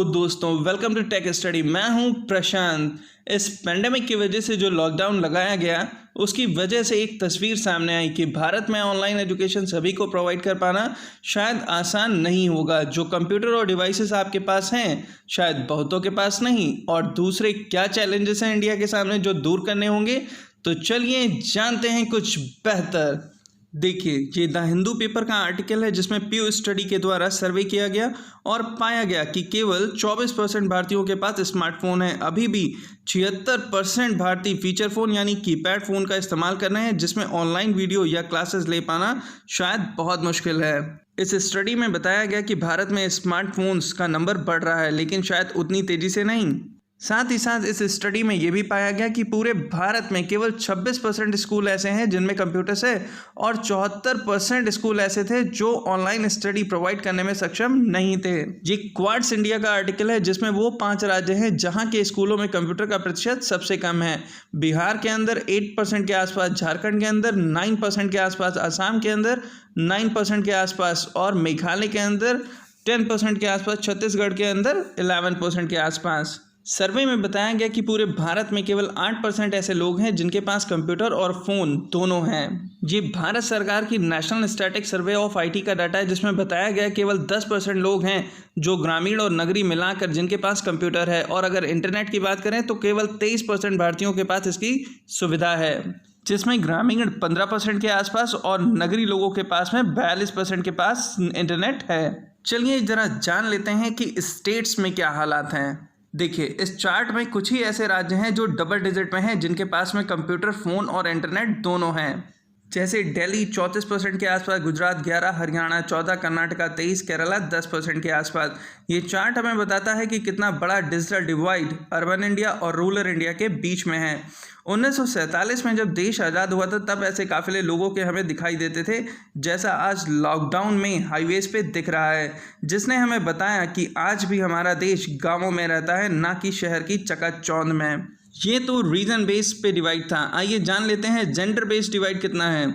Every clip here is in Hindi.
हेलो दोस्तों, वेलकम टू टेक स्टडी। मैं हूं प्रशांत। इस पेंडेमिक की वजह से जो लॉकडाउन लगाया गया उसकी वजह से एक तस्वीर सामने आई कि भारत में ऑनलाइन एजुकेशन सभी को प्रोवाइड कर पाना शायद आसान नहीं होगा। जो कंप्यूटर और डिवाइसेस आपके पास हैं शायद बहुतों के पास नहीं, और दूसरे क्या चैलेंजेस हैं इंडिया के सामने जो दूर करने होंगे। तो चलिए जानते हैं कुछ बेहतर। देखिए, ये द हिंदू पेपर का आर्टिकल है जिसमें पीयू स्टडी के द्वारा सर्वे किया गया और पाया गया कि केवल 24% भारतीयों के पास स्मार्टफोन है। अभी भी 76% भारतीय फीचर फ़ोन यानी कीपैड फ़ोन का इस्तेमाल कर रहे हैं, जिसमें ऑनलाइन वीडियो या क्लासेस ले पाना शायद बहुत मुश्किल है। इस स्टडी में बताया गया कि भारत में स्मार्टफोन्स का नंबर बढ़ रहा है, लेकिन शायद उतनी तेज़ी से नहीं। साथ ही साथ इस स्टडी में यह भी पाया गया कि पूरे भारत में केवल 26% स्कूल ऐसे हैं जिनमें कंप्यूटर्स है और 74% स्कूल ऐसे थे जो ऑनलाइन स्टडी प्रोवाइड करने में सक्षम नहीं थे। ये क्वाड्स इंडिया का आर्टिकल है जिसमें वो 5 राज्य हैं जहां के स्कूलों में कंप्यूटर का प्रतिशत सबसे कम है। बिहार के अंदर 8% के आसपास, झारखंड के अंदर 9% के आसपास, असम के अंदर 9% के आसपास और मेघालय के अंदर 10% के आसपास, छत्तीसगढ़ के अंदर 11% के आसपास। सर्वे में बताया गया कि पूरे भारत में केवल 8% ऐसे लोग हैं जिनके पास कंप्यूटर और फ़ोन दोनों हैं। ये भारत सरकार की national static survey of IT का डाटा है जिसमें बताया गया केवल 10% लोग हैं जो ग्रामीण और नगरी मिलाकर जिनके पास कंप्यूटर है, और अगर इंटरनेट की बात करें तो केवल 23% भारतीयों के पास इसकी सुविधा है, जिसमें ग्रामीण 15% के आसपास और नगरी लोगों के पास में 42% के पास इंटरनेट है। चलिए ज़रा जान लेते हैं कि स्टेट्स में क्या हालात हैं। देखिए, इस चार्ट में कुछ ही ऐसे राज्य हैं जो डबल डिजिट में हैं जिनके पास में कंप्यूटर, फ़ोन और इंटरनेट दोनों हैं, जैसे दिल्ली 34% के आसपास, गुजरात 11, हरियाणा 14, कर्नाटका 23, केरला 10% के आसपास। ये चार्ट हमें बताता है कि कितना बड़ा डिजिटल डिवाइड अर्बन इंडिया और रूरल इंडिया के बीच में है। 1947 में जब देश आज़ाद हुआ था तब ऐसे काफ़िले लोगों के हमें दिखाई देते थे जैसा आज लॉकडाउन में हाईवेज पे दिख रहा है, जिसने हमें बताया कि आज भी हमारा देश गाँवों में रहता है, ना कि शहर की चकाचौंध में। ये तो रीजन बेस पे डिवाइड था। आइए जान लेते हैं जेंडर बेस्ड डिवाइड कितना है।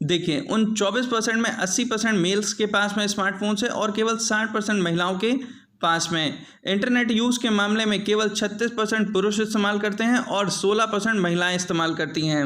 देखिए, उन 24% में 80% मेल्स के पास में स्मार्टफोन्स है और केवल 60% महिलाओं के पास में। इंटरनेट यूज़ के मामले में केवल 36% पुरुष इस्तेमाल करते हैं और 16% महिलाएं इस्तेमाल करती हैं।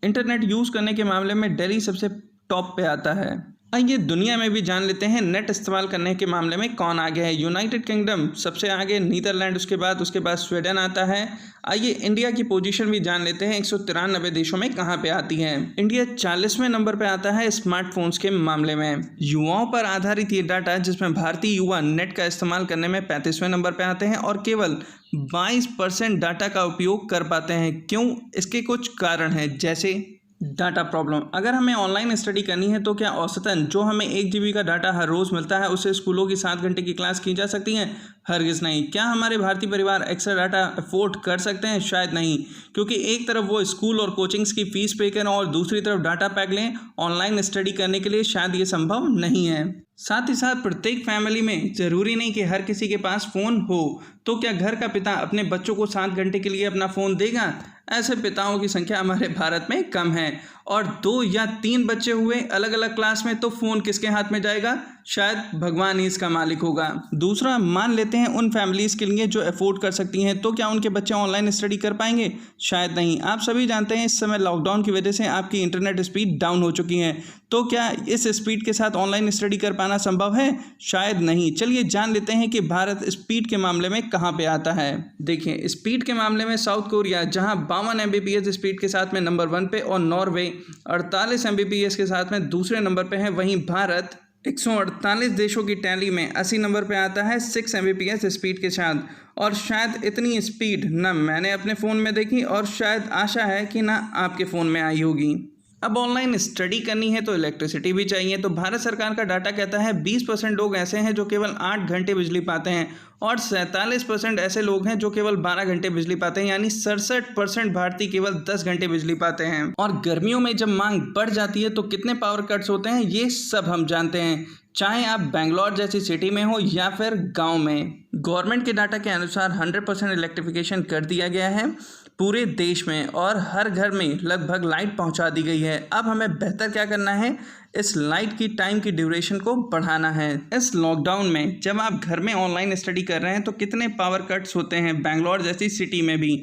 इंटरनेट यूज़ करने के मामले में दिल्ली सबसे टॉप पे आता है। आइए दुनिया में भी जान लेते हैं नेट इस्तेमाल करने के मामले में कौन आगे है। यूनाइटेड किंगडम सबसे आगे, नीदरलैंड उसके बाद स्वीडन आता है। आइए इंडिया की पोजीशन भी जान लेते हैं 193 देशों में कहाँ पे आती है। इंडिया 40वें नंबर पे आता है स्मार्टफोन्स के मामले में। युवाओं पर आधारित ये डाटा जिसमें भारतीय युवा नेट का इस्तेमाल करने में 35वें नंबर पे आते हैं और केवल 22% डाटा का उपयोग कर पाते हैं। क्यों? इसके कुछ कारण हैं, जैसे डाटा प्रॉब्लम। अगर हमें ऑनलाइन स्टडी करनी है तो क्या औसतन जो हमें 1 GB का डाटा हर रोज़ मिलता है उससे स्कूलों की 7 घंटे की क्लास की जा सकती है? हरगिज़ नहीं। क्या हमारे भारतीय परिवार एक्स्ट्रा डाटा अफोर्ड कर सकते हैं? शायद नहीं, क्योंकि एक तरफ वो स्कूल और कोचिंग्स की फ़ीस पे करें और दूसरी तरफ डाटा पैक लें ऑनलाइन स्टडी करने के लिए, शायद ये संभव नहीं है। साथ ही साथ प्रत्येक फैमिली में ज़रूरी नहीं कि हर किसी के पास फ़ोन हो, तो क्या घर का पिता अपने बच्चों को 7 घंटे के लिए अपना फ़ोन देगा? ऐसे पिताओं की संख्या हमारे भारत में कम है। और 2 या 3 बच्चे हुए अलग अलग क्लास में तो फ़ोन किसके हाथ में जाएगा? शायद भगवान ही इसका मालिक होगा। दूसरा, मान लेते हैं उन फैमिलीज़ के लिए जो अफोर्ड कर सकती हैं, तो क्या उनके बच्चे ऑनलाइन स्टडी कर पाएंगे? शायद नहीं। आप सभी जानते हैं इस समय लॉकडाउन की वजह से आपकी इंटरनेट स्पीड डाउन हो चुकी है, तो क्या इस स्पीड के साथ ऑनलाइन स्टडी कर पाना संभव है? शायद नहीं। चलिए जान लेते हैं कि भारत स्पीड के मामले में कहाँ पे आता है। देखिए, स्पीड के मामले में साउथ कोरिया जहाँ 52 Mbps स्पीड के साथ में नंबर 1 पे और नॉर्वे 48 Mbps के साथ में दूसरे नंबर पे है। वहीं भारत 148 देशों की टैली में 80 नंबर पे आता है 6 Mbps स्पीड के साथ। और शायद इतनी स्पीड ना मैंने अपने फ़ोन में देखी और शायद आशा है कि ना आपके फ़ोन में आई होगी। अब ऑनलाइन स्टडी करनी है तो इलेक्ट्रिसिटी भी चाहिए। तो भारत सरकार का डाटा कहता है 20% लोग ऐसे हैं जो केवल 8 घंटे बिजली पाते हैं और 47% ऐसे लोग हैं जो केवल 12 घंटे बिजली पाते हैं, यानी 67% भारतीय केवल 10 घंटे बिजली पाते हैं। और गर्मियों में जब मांग बढ़ जाती है तो कितने पावर कट्स होते हैं ये सब हम जानते हैं, चाहे आप बेंगलोर जैसी सिटी में हो या फिर गांव में। गवर्नमेंट के डाटा के अनुसार 100% इलेक्ट्रिफिकेशन कर दिया गया है, पूरे देश में और हर घर में लगभग लाइट पहुंचा दी गई है। अब हमें बेहतर क्या करना है, इस लाइट की टाइम की ड्यूरेशन को बढ़ाना है। इस लॉकडाउन में जब आप घर में ऑनलाइन स्टडी कर रहे हैं तो कितने पावर कट्स होते हैं बेंगलोर जैसी सिटी में भी।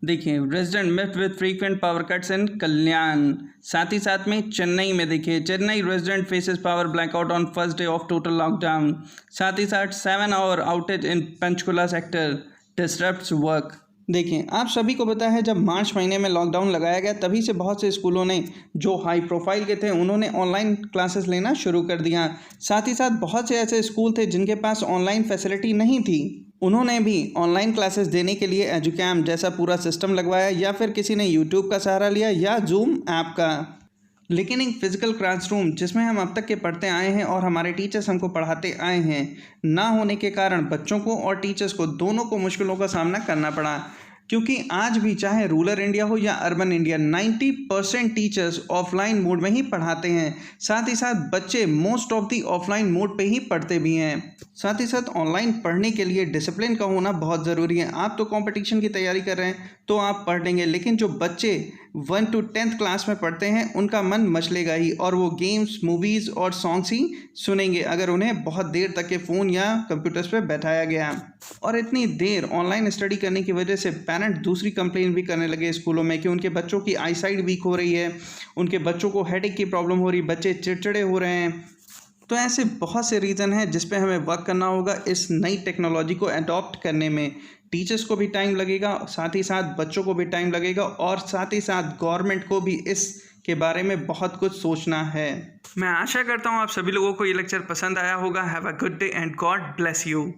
देखिए resident met with frequent power cuts in Kalyan. साथ ही साथ में चेन्नई में देखिए, Chennai resident faces power blackout on first day of total lockdown. साथ ही साथ 7 hour outage in Panchkula sector disturbs work. देखिए आप सभी को पता है जब मार्च महीने में लॉकडाउन लगाया गया तभी से बहुत से स्कूलों ने जो हाई प्रोफाइल के थे उन्होंने ऑनलाइन क्लासेस लेना शुरू कर दिया। साथ ही साथ बहुत से ऐसे स्कूल थे जिनके पास ऑनलाइन फैसिलिटी नहीं थी, उन्होंने भी ऑनलाइन क्लासेस देने के लिए एजुकैम जैसा पूरा सिस्टम लगवाया या फिर किसी ने यूट्यूब का सहारा लिया या जूम ऐप का। लेकिन एक फिजिकल क्लासरूम जिसमें हम अब तक के पढ़ते आए हैं और हमारे टीचर्स हमको पढ़ाते आए हैं ना होने के कारण बच्चों को और टीचर्स को दोनों को मुश्किलों का सामना करना पड़ा। क्योंकि आज भी चाहे रूरल इंडिया हो या urban India 90% teachers offline mode में ही पढ़ाते हैं। साथ ही साथ बच्चे most of the offline mode पे ही पढ़ते भी हैं। साथ ही साथ ऑनलाइन पढ़ने के लिए डिसिप्लिन का होना बहुत ज़रूरी है। आप तो कंपटीशन की तैयारी कर रहे हैं तो आप पढ़ लेंगे, लेकिन जो बच्चे 1 to 10th क्लास में पढ़ते हैं उनका मन मचलेगा ही और वो गेम्स, मूवीज़ और सॉन्ग्स ही सुनेंगे अगर उन्हें बहुत देर तक के फ़ोन या कंप्यूटर्स पे बैठाया गया। और इतनी देर ऑनलाइन स्टडी करने की वजह से पेरेंट्स दूसरी कंप्लेन भी करने लगे स्कूलों में कि उनके बच्चों की आईसाइट वीक हो रही है, उनके बच्चों को हेडेक की प्रॉब्लम हो रही, बच्चे चिड़चिड़े हो रहे हैं। तो ऐसे बहुत से रीज़न हैं जिस पे हमें वर्क करना होगा इस नई टेक्नोलॉजी को अडॉप्ट करने में। टीचर्स को भी टाइम लगेगा, साथ ही साथ बच्चों को भी टाइम लगेगा और साथ ही साथ गवर्नमेंट को भी इसके बारे में बहुत कुछ सोचना है। मैं आशा करता हूँ आप सभी लोगों को ये लेक्चर पसंद आया होगा। Have a good day and God bless you.